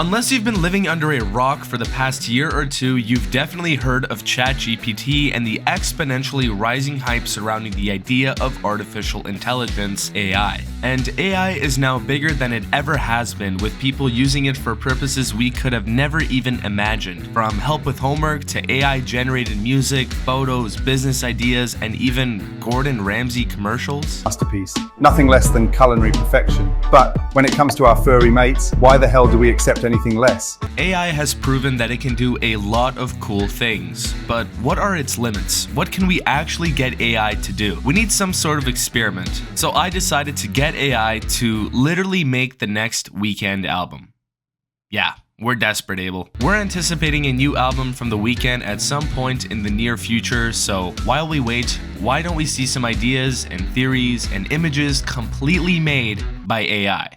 Unless you've been living under a rock for the past year or two, you've definitely heard of ChatGPT and the exponentially rising hype surrounding the idea of artificial intelligence, AI. And AI is now bigger than it ever has been, with people using it for purposes we could have never even imagined. From help with homework to AI-generated music, photos, business ideas, and even Gordon Ramsay commercials. Masterpiece. Nothing less than culinary perfection. But when it comes to our furry mates, why the hell do we accept anything less? AI has proven that it can do a lot of cool things, but what are its limits? What can we actually get AI to do? We need some sort of experiment, so I decided to get AI to literally make the next Weeknd album. Yeah, we're desperate, Abel. We're anticipating a new album from The Weeknd at some point in the near future, so while we wait, why don't we see some ideas and theories and images completely made by AI?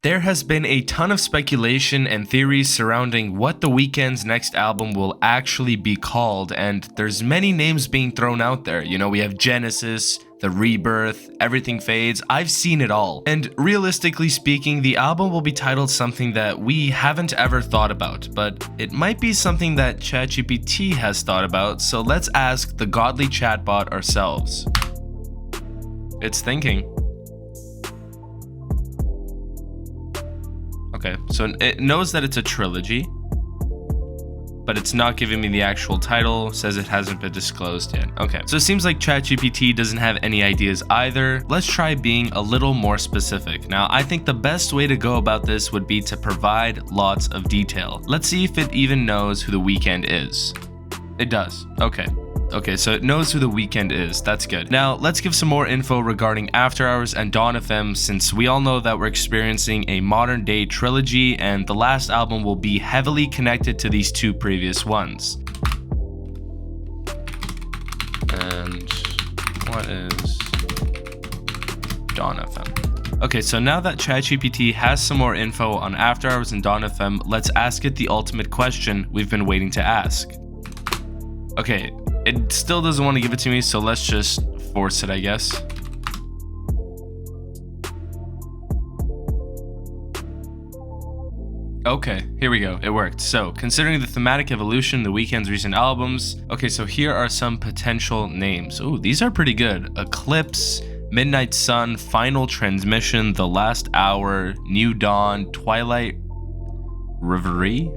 There has been a ton of speculation and theories surrounding what The Weeknd's next album will actually be called, and there's many names being thrown out there. You know, we have Genesis, The Rebirth, Everything Fades. I've seen it all. And realistically speaking, the album will be titled something that we haven't ever thought about, but it might be something that ChatGPT has thought about, so let's ask the godly chatbot ourselves. It's thinking. Okay, so it knows that it's a trilogy, but it's not giving me the actual title, says it hasn't been disclosed yet. Okay, so it seems like ChatGPT doesn't have any ideas either. Let's try being a little more specific. Now, I think the best way to go about this would be to provide lots of detail. Let's see if it even knows who The Weeknd is. It does, okay. Okay, so it knows who The Weeknd is. That's good. Now, let's give some more info regarding After Hours and Dawn FM, since we all know that we're experiencing a modern day trilogy, and the last album will be heavily connected to these two previous ones. And what is Dawn FM? Okay, so now that ChatGPT has some more info on After Hours and Dawn FM, let's ask it the ultimate question we've been waiting to ask. Okay, it still doesn't want to give it to me, so let's just force it, I guess. Okay, here we go. It worked. So, considering the thematic evolution, The Weeknd's recent albums. Okay, so here are some potential names. Ooh, these are pretty good. Eclipse, Midnight Sun, Final Transmission, The Last Hour, New Dawn, Twilight Reverie,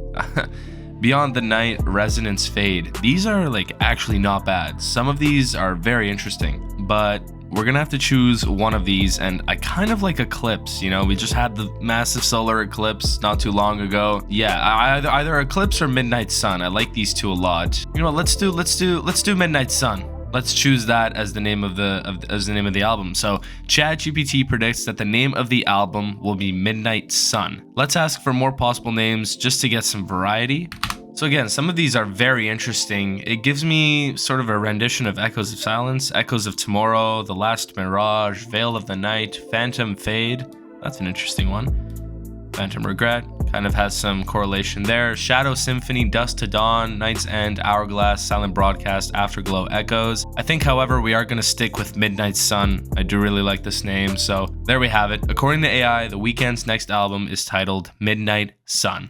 Beyond the Night, Resonance Fade. These are like actually not bad. Some of these are very interesting, but we're gonna have to choose one of these, and I kind of like Eclipse. You know, we just had the massive solar eclipse not too long ago. Yeah, either Eclipse or Midnight Sun. I like these two a lot. You know what? Let's do Midnight Sun. Let's choose that as the name of the album. So ChatGPT predicts that the name of the album will be Midnight Sun. Let's ask for more possible names just to get some variety. So again, some of these are very interesting. It gives me sort of a rendition of Echoes of Silence, Echoes of Tomorrow, The Last Mirage, Veil of the Night, Phantom Fade. That's an interesting one. Phantom Regret kind of has some correlation there. Shadow Symphony, Dust to Dawn, Night's End, Hourglass, Silent Broadcast, Afterglow, Echoes. I think, however, we are going to stick with Midnight Sun. I do really like this name, so there we have it. According to AI, The Weeknd's next album is titled Midnight Sun.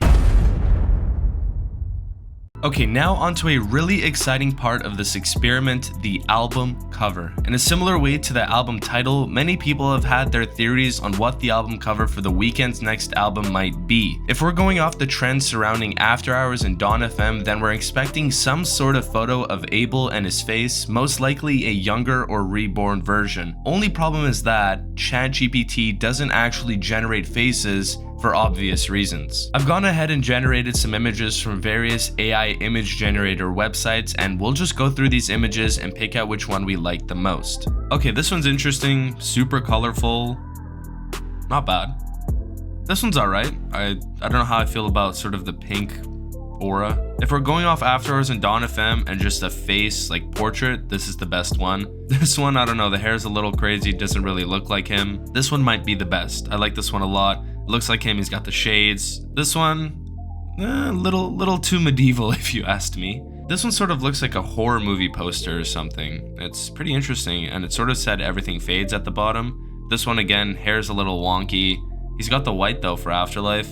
Okay, now onto a really exciting part of this experiment, the album cover. In a similar way to the album title, many people have had their theories on what the album cover for The Weeknd's next album might be. If we're going off the trend surrounding After Hours and Dawn FM, then we're expecting some sort of photo of Abel and his face, most likely a younger or reborn version. Only problem is that ChatGPT doesn't actually generate faces for obvious reasons. I've gone ahead and generated some images from various AI image generator websites, and we'll just go through these images and pick out which one we like the most. Okay, this one's interesting, super colorful, not bad. This one's alright. I don't know how I feel about sort of the pink aura. If we're going off After Hours and Dawn FM and just a face like portrait, this is the best one. This one, I don't know, the hair's a little crazy, doesn't really look like him. This one might be the best. I like this one a lot. Looks like him, he's got the shades. This one, little too medieval if you asked me. This one sort of looks like a horror movie poster or something. It's pretty interesting, and it sort of said Everything Fades at the bottom. This one again, hair's a little wonky. He's got the white though for Afterlife.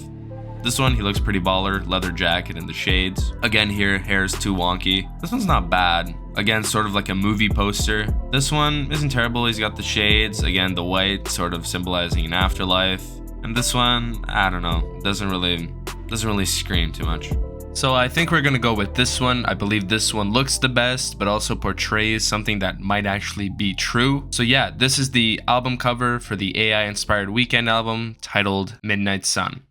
This one, he looks pretty baller, leather jacket and the shades. Again here, hair's too wonky. This one's not bad. Again, sort of like a movie poster. This one isn't terrible, he's got the shades. Again, the white, sort of symbolizing an afterlife. And this one, I don't know, doesn't really scream too much. So I think we're gonna go with this one. I believe this one looks the best, but also portrays something that might actually be true. So yeah, this is the album cover for the AI-inspired Weeknd album titled Midnight Sun.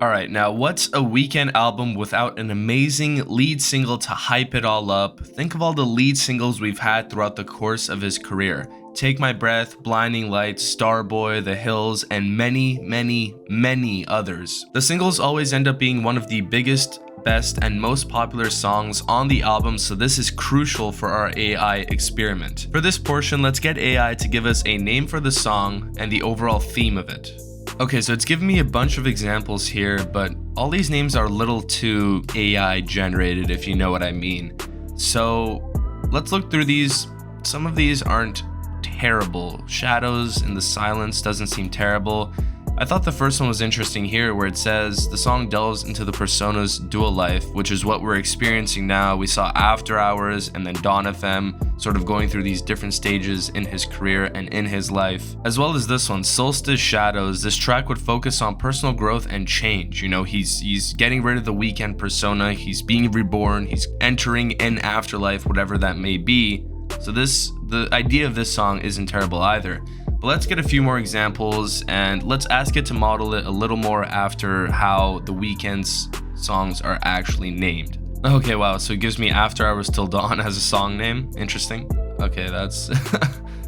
Alright, now what's a Weeknd album without an amazing lead single to hype it all up? Think of all the lead singles we've had throughout the course of his career. Take My Breath, Blinding Lights, Starboy, The Hills, and many, many, many others. The singles always end up being one of the biggest, best, and most popular songs on the album, so this is crucial for our AI experiment. For this portion, let's get AI to give us a name for the song and the overall theme of it. Okay, so it's giving me a bunch of examples here, but all these names are a little too AI generated, if you know what I mean. So let's look through these. Some of these aren't terrible. Shadows in the Silence doesn't seem terrible. I thought the first one was interesting here, where it says the song delves into the persona's dual life, which is what we're experiencing now. We saw After Hours and then Dawn FM sort of going through these different stages in his career and in his life. As well as this one, Solstice Shadows. This track would focus on personal growth and change. You know, he's getting rid of the Weeknd persona, he's being reborn, he's entering an afterlife, whatever that may be. So the idea of this song isn't terrible either. But let's get a few more examples and let's ask it to model it a little more after how the Weeknd's songs are actually named. Okay, wow, so it gives me After Hours Till Dawn as a song name. Interesting. Okay, that's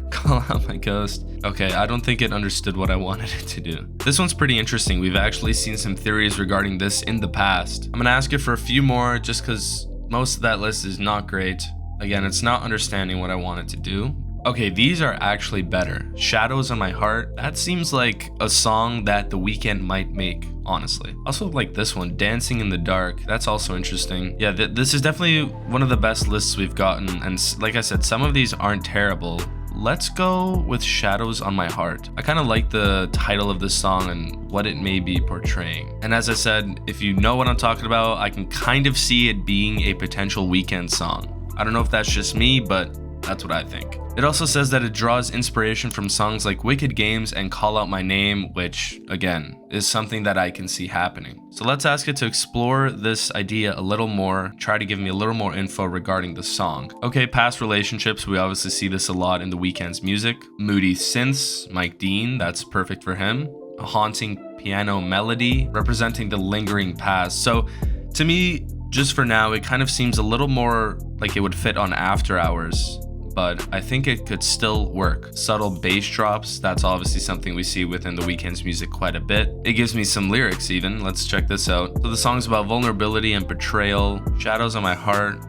Call Out My Ghost. Okay, I don't think it understood what I wanted it to do. This one's pretty interesting. We've actually seen some theories regarding this in the past. I'm gonna ask it for a few more just because most of that list is not great. Again, it's not understanding what I want it to do. Okay, these are actually better. Shadows on My Heart. That seems like a song that the Weeknd might make, honestly. Also like this one, Dancing in the Dark. That's also interesting. Yeah, this is definitely one of the best lists we've gotten. And like I said, some of these aren't terrible. Let's go with Shadows on My Heart. I kind of like the title of this song and what it may be portraying. And as I said, if you know what I'm talking about, I can kind of see it being a potential Weeknd song. I don't know if that's just me, but that's what I think. It also says that it draws inspiration from songs like Wicked Games and Call Out My Name, which, again, is something that I can see happening. So let's ask it to explore this idea a little more, try to give me a little more info regarding the song. Okay, past relationships, we obviously see this a lot in the Weeknd's music. Moody synths, Mike Dean, that's perfect for him. A haunting piano melody, representing the lingering past. So, to me, just for now, it kind of seems a little more like it would fit on After Hours, but I think it could still work. Subtle bass drops, that's obviously something we see within the Weeknd's music quite a bit. It gives me some lyrics even, let's check this out. So the song's about vulnerability and betrayal, Shadows on My Heart.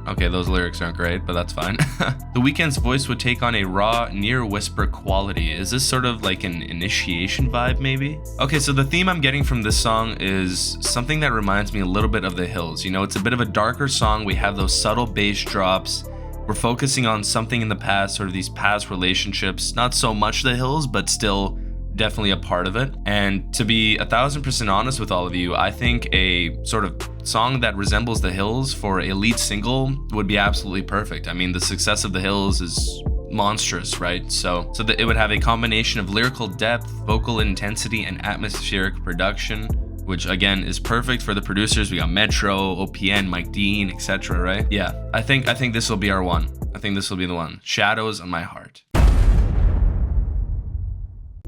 Okay, those lyrics aren't great, but that's fine. The Weeknd's voice would take on a raw, near whisper quality. Is this sort of like an initiation vibe, maybe? Okay, so the theme I'm getting from this song is something that reminds me a little bit of The Hills. You know, it's a bit of a darker song. We have those subtle bass drops. We're focusing on something in the past, sort of these past relationships. Not so much The Hills, but still definitely a part of it. And to be 1000% honest with all of you, I think a sort of song that resembles The Hills for a lead single would be absolutely perfect. I mean, the success of The Hills is monstrous, right? So that it would have a combination of lyrical depth, vocal intensity, and atmospheric production, which again is perfect for the producers. We got Metro, OPN, Mike Dean, etc. Right? Yeah, I think this will be our one. I think this will be the one. Shadows on My Heart.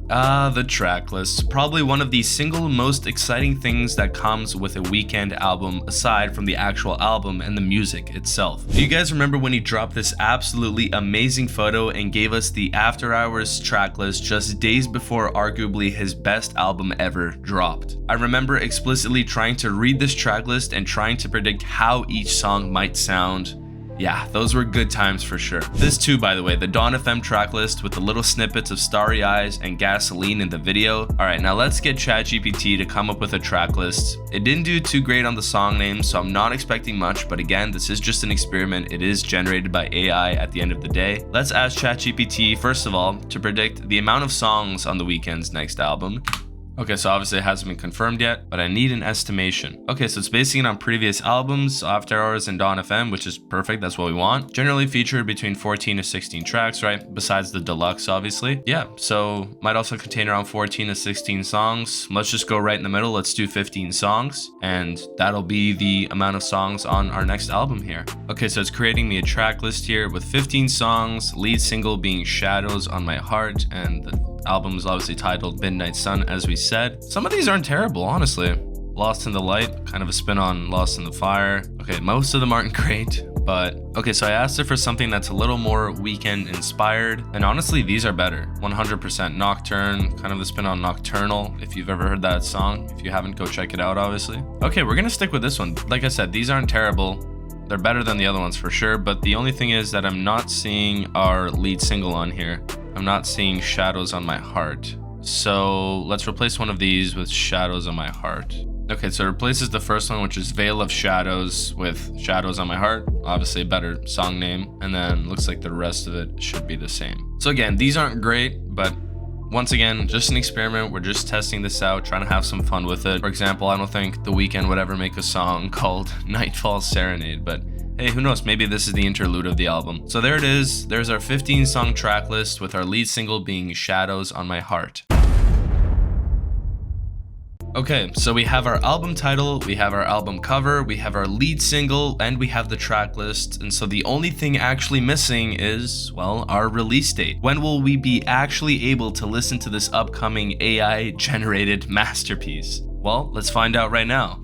The Tracklist. Probably one of the single most exciting things that comes with a Weeknd album, aside from the actual album and the music itself. Do you guys remember when he dropped this absolutely amazing photo and gave us the After Hours Tracklist just days before arguably his best album ever dropped? I remember explicitly trying to read this tracklist and trying to predict how each song might sound. Yeah, those were good times for sure. This too, by the way, the Dawn FM track list with the little snippets of Starry Eyes and Gasoline in the video. All right, now let's get ChatGPT to come up with a track list. It didn't do too great on the song names, so I'm not expecting much, but again, this is just an experiment. It is generated by AI at the end of the day. Let's ask ChatGPT, first of all, to predict the amount of songs on The Weeknd's next album. Okay, so obviously it hasn't been confirmed yet, but I need an estimation. Okay, so it's basing it on previous albums, After Hours and Dawn FM, which is perfect, that's what we want. Generally featured between 14 to 16 tracks, right? Besides the deluxe, obviously. Yeah, so might also contain around 14 to 16 songs. Let's just go right in the middle, let's do 15 songs, and that'll be the amount of songs on our next album here. Okay, so it's creating me a track list here with 15 songs, lead single being Shadows on My Heart, and the album is obviously titled Midnight Sun, as we said. Some of these aren't terrible, honestly. Lost in the Light, kind of a spin on Lost in the Fire. Okay, most of them aren't great, but okay, so I asked it for something that's a little more Weeknd inspired, and honestly, these are better. 100% Nocturne, kind of a spin on Nocturnal, if you've ever heard that song. If you haven't, go check it out, obviously. Okay, we're gonna stick with this one. Like I said, these aren't terrible. They're better than the other ones for sure, but the only thing is that I'm not seeing our lead single on here. I'm not seeing Shadows on My Heart. So let's replace one of these with Shadows on My Heart. Okay, so it replaces the first one, which is Veil of Shadows, with Shadows on My Heart. Obviously a better song name. And then looks like the rest of it should be the same. So again, these aren't great, but once again, just an experiment. We're just testing this out, trying to have some fun with it. For example, I don't think The Weeknd would ever make a song called Nightfall Serenade, but hey, who knows, maybe this is the interlude of the album. So there it is, there's our 15 song track list with our lead single being Shadows on My Heart. Okay, so we have our album title, we have our album cover, we have our lead single, and we have the track list. And so the only thing actually missing is, well, our release date. When will we be actually able to listen to this upcoming AI-generated masterpiece? Well, let's find out right now.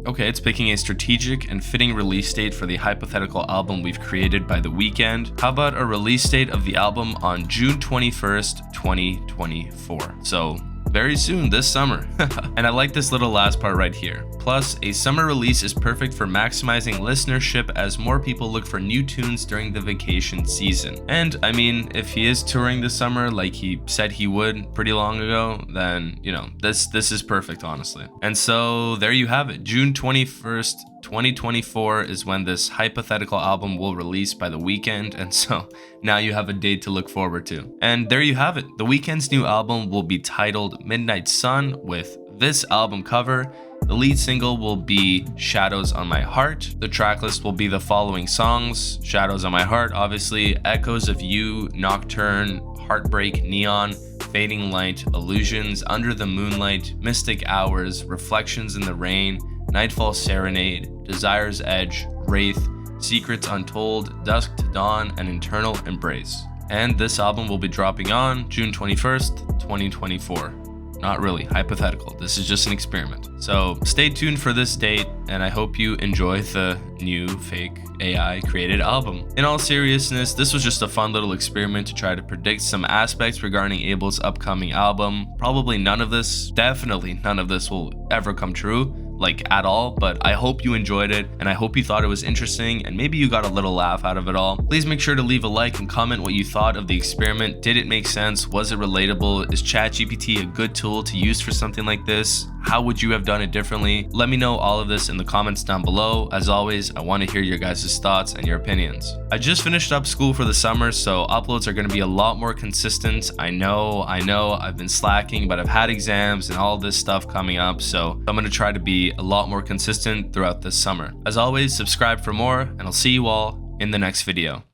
Okay, it's picking a strategic and fitting release date for the hypothetical album we've created by The Weeknd. How about a release date of the album on June 21st, 2024? So very soon, this summer. And I like this little last part right here. Plus, a summer release is perfect for maximizing listenership as more people look for new tunes during the vacation season. And I mean, if he is touring this summer like he said he would pretty long ago, then, you know, this is perfect, honestly. And so there you have it. June 21st, 2024 is when this hypothetical album will release by The Weeknd, and so now you have a date to look forward to. And there you have it. The Weeknd's new album will be titled Midnight Sun with this album cover. The lead single will be Shadows on My Heart. The tracklist will be the following songs: Shadows on My Heart, obviously, Echoes of You, Nocturne, Heartbreak, Neon, Fading Light, Illusions, Under the Moonlight, Mystic Hours, Reflections in the Rain, Nightfall Serenade, Desire's Edge, Wraith, Secrets Untold, Dusk to Dawn, and Eternal Embrace. And this album will be dropping on June 21st, 2024. Not really, hypothetical. This is just an experiment. So stay tuned for this date, and I hope you enjoy the new fake AI created album. In all seriousness, this was just a fun little experiment to try to predict some aspects regarding Abel's upcoming album. Probably none of this, definitely none of this will ever come true, like at all, but I hope you enjoyed it, and I hope you thought it was interesting, and maybe you got a little laugh out of it all. Please make sure to leave a like and comment what you thought of the experiment. Did it make sense? Was it relatable? Is ChatGPT a good tool to use for something like this? How would you have done it differently? Let me know all of this in the comments down below. As always, I want to hear your guys' thoughts and your opinions. I just finished up school for the summer, so uploads are going to be a lot more consistent. I know, I've been slacking, but I've had exams and all this stuff coming up, so I'm going to try to be a lot more consistent throughout this summer. As always, subscribe for more, and I'll see you all in the next video.